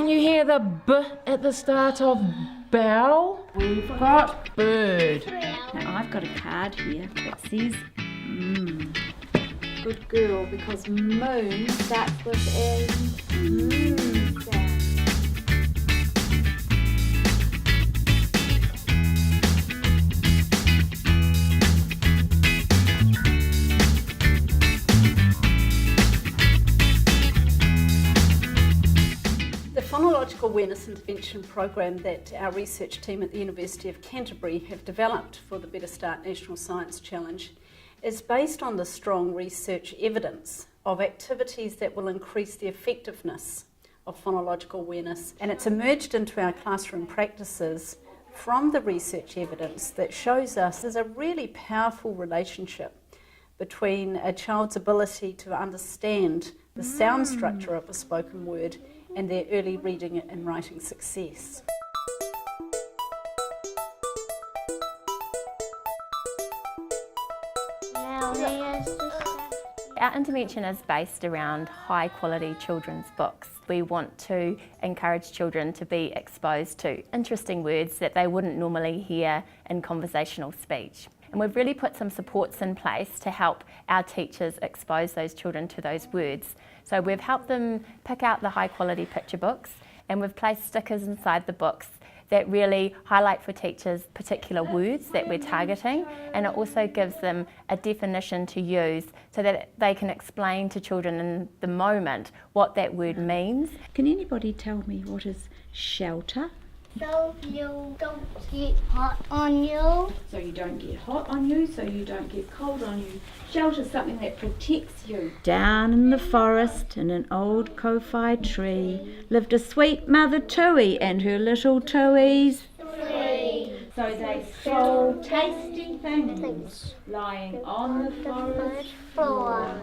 Can you hear the B at the start of bell? We've got bird. Now I've got a card here that says Good girl, because moon starts with a sound. The Phonological Awareness Intervention program that our research team at the University of Canterbury have developed for the Better Start National Science Challenge is based on the strong research evidence of activities that will increase the effectiveness of phonological awareness, and it's emerged into our classroom practices from the research evidence that shows us there's a really powerful relationship between a child's ability to understand the sound structure of a spoken word and their early reading and writing success. Our intervention is based around high quality children's books. We want to encourage children to be exposed to interesting words that they wouldn't normally hear in conversational speech. And we've really put some supports in place to help our teachers expose those children to those words. So we've helped them pick out the high quality picture books, and we've placed stickers inside the books that really highlight for teachers particular words that we're targeting, and it also gives them a definition to use so that they can explain to children in the moment what that word means. Can anybody tell me what is shelter? So you don't get hot on you. So you don't get hot on you, so you don't get cold on you. Shelter's something that protects you. Down in the forest, in an old ko-fi tree, lived a sweet mother tui and her little tuies. So they stole tasty things, lying on the forest floor.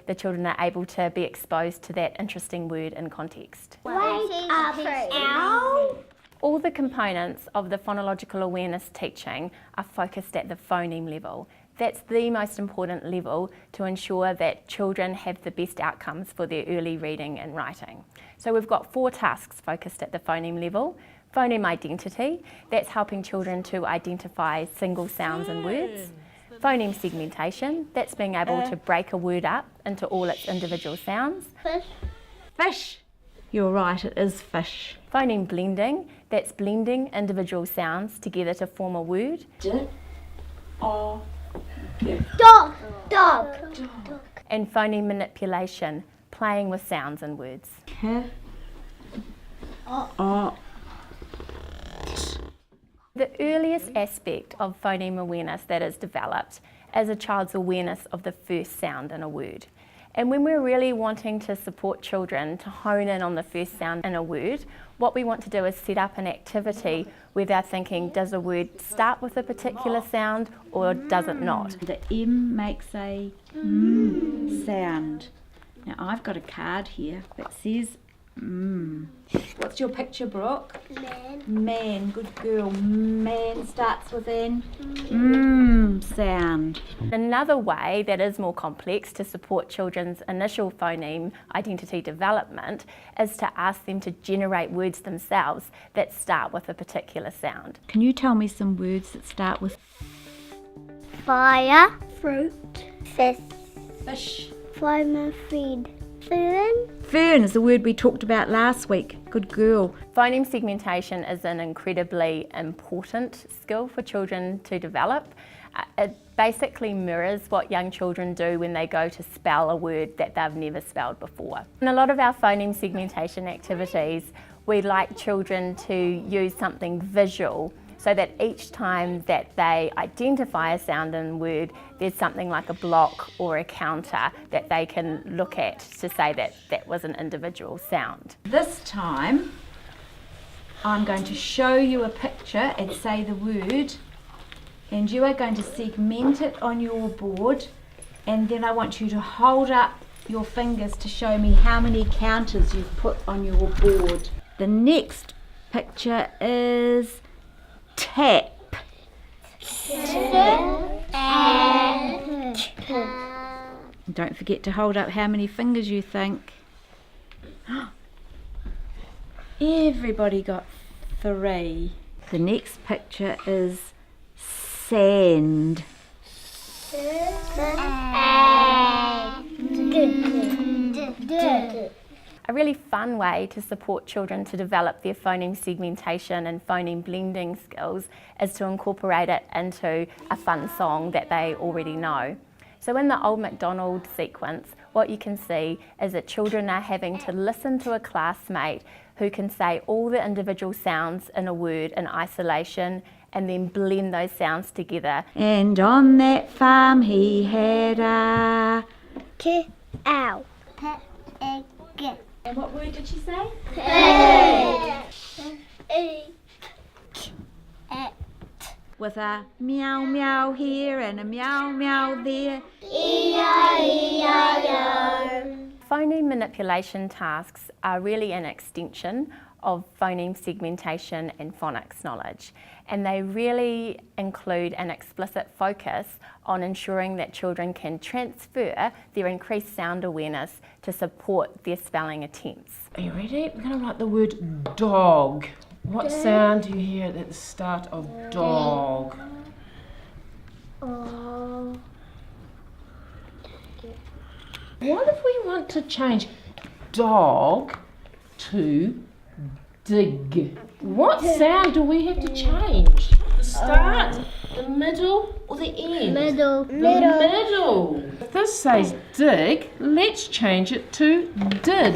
The children are able to be exposed to that interesting word in context. Wake up, ow. All the components of the phonological awareness teaching are focused at the phoneme level. That's the most important level to ensure that children have the best outcomes for their early reading and writing. So we've got 4 tasks focused at the phoneme level. Phoneme identity, that's helping children to identify single sounds and words. Phoneme segmentation, that's being able to break a word up into all its individual sounds. Fish. Fish. You're right, it is fish. Phoneme blending, that's blending individual sounds together to form a word. Dog. Dog. And phoneme manipulation, playing with sounds and words. The earliest aspect of phoneme awareness that is developed is a child's awareness of the first sound in a word. And when we're really wanting to support children to hone in on the first sound in a word, what we want to do is set up an activity where they're thinking, does a word start with a particular sound or does it not? The M makes a sound. Now I've got a card here that says What's your picture, Brooke? Man. Man, good girl. Man starts with an sound. Another way that is more complex to support children's initial phoneme identity development is to ask them to generate words themselves that start with a particular sound. Can you tell me some words that start with Fire. Fruit. Fish. fish? Fireman feed. Fern. Fern is the word we talked about last week. Good girl. Phoneme segmentation is an incredibly important skill for children to develop. It basically mirrors what young children do when they go to spell a word that they've never spelled before. In a lot of our phoneme segmentation activities, we like children to use something visual so that each time that they identify a sound and word, there's something like a block or a counter that they can look at to say that that was an individual sound. This time, I'm going to show you a picture and say the word, and you are going to segment it on your board, and then I want you to hold up your fingers to show me how many counters you've put on your board. The next picture is tap. Don't forget to hold up how many fingers you think. Everybody got 3. The next picture is sand. A really fun way to support children to develop their phoneme segmentation and phoneme blending skills is to incorporate it into a fun song that they already know. So in the Old MacDonald sequence, what you can see is that children are having to listen to a classmate who can say all the individual sounds in a word in isolation and then blend those sounds together. And on that farm he had a... Ow. And what word did she say? With a meow meow here and a meow meow there. Phoneme manipulation tasks are really an extension of phoneme segmentation and phonics knowledge, and they really include an explicit focus on ensuring that children can transfer their increased sound awareness to support their spelling attempts. Are you ready? We're going to write the word dog. What sound do you hear at the start of dog? What if we want to change dog to dig? What sound do we have to change? The start, the middle, or the end? Middle. The middle. If this says dig, let's change it to did.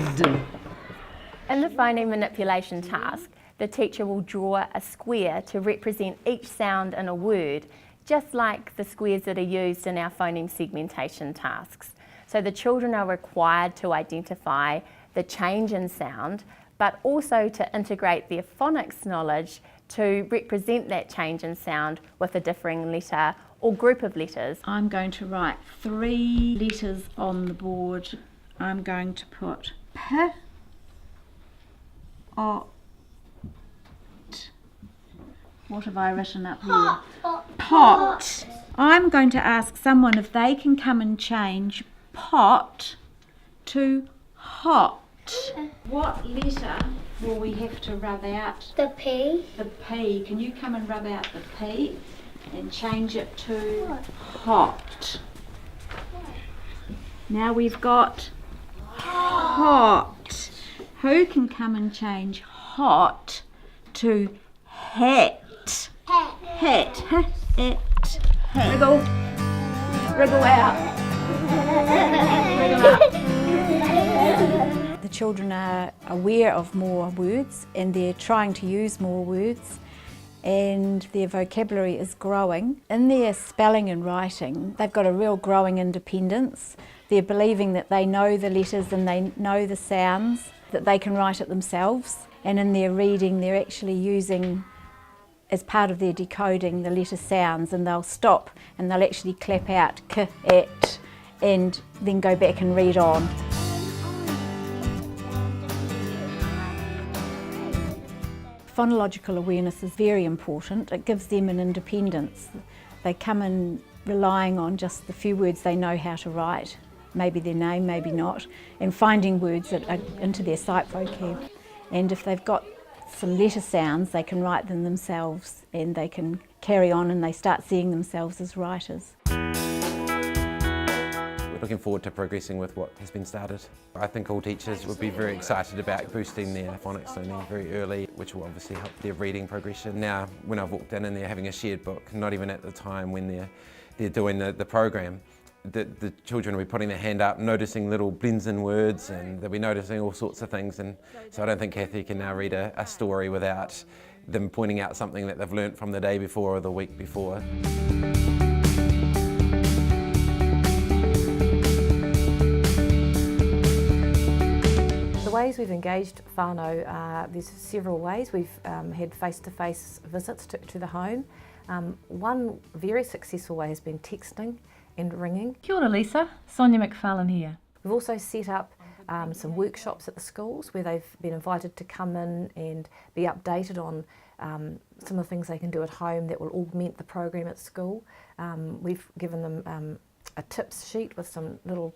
In the phoneme manipulation task, the teacher will draw a square to represent each sound in a word, just like the squares that are used in our phoneme segmentation tasks. So the children are required to identify the change in sound, but also to integrate their phonics knowledge to represent that change in sound with a differing letter or group of letters. I'm going to write 3 letters on the board. I'm going to put P, O, T. What have I written up here? Pot. I'm going to ask someone if they can come and change pot to hot. What letter will we have to rub out? The P. The P. Can you come and rub out the P and change it to hot? Now we've got hot. Who can come and change hot to hat? Hat. Hat. Wriggle. Wriggle out. Wriggle out. The children are aware of more words and they're trying to use more words, and their vocabulary is growing. In their spelling and writing, they've got a real growing independence. They're believing that they know the letters and they know the sounds, that they can write it themselves. And in their reading, they're actually using, as part of their decoding, the letter sounds, and they'll stop and they'll actually clap out k, at, and then go back and read on. Phonological awareness is very important. It gives them an independence. They come in relying on just the few words they know how to write, maybe their name, maybe not, and finding words that are into their sight vocab. And if they've got some letter sounds, they can write them themselves and they can carry on and they start seeing themselves as writers. We're looking forward to progressing with what has been started. I think all teachers would be very excited about boosting their phonics learning very early, which will obviously help their reading progression. Now, when I've walked in and they're having a shared book, not even at the time when they're doing the program, the children will be putting their hand up, noticing little blends in words, and they'll be noticing all sorts of things. And so I don't think Kathy can now read a story without them pointing out something that they've learnt from the day before or the week before. The ways we've engaged whānau, there's several ways. We've had face-to-face visits to the home. One very successful way has been texting and ringing. Kia ora Lisa, Sonia McFarlane here. We've also set up some workshops at the schools where they've been invited to come in and be updated on some of the things they can do at home that will augment the program at school. We've given them a tips sheet with some little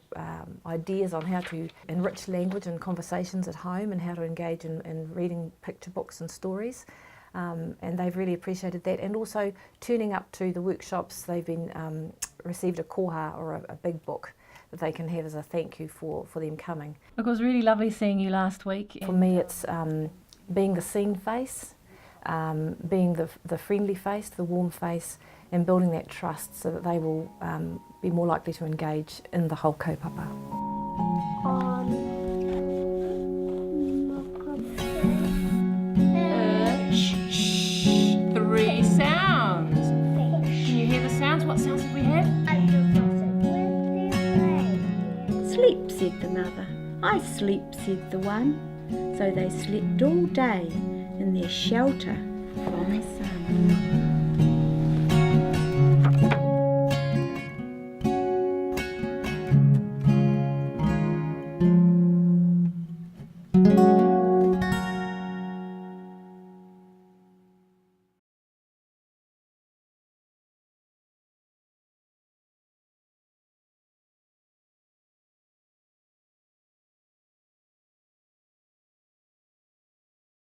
ideas on how to enrich language and conversations at home and how to engage in reading picture books and stories. And they've really appreciated that, and also turning up to the workshops. They've been received a koha or a big book that they can have as a thank you for them coming. It was really lovely seeing you last week. For me, it's being the seen face, being the friendly face, the warm face, and building that trust so that they will be more likely to engage in the whole kaupapa. Three sounds. Can you hear the sounds? What sounds did we have? Sleep, said the mother. I sleep, said the one. So they slept all day in their shelter from the sun.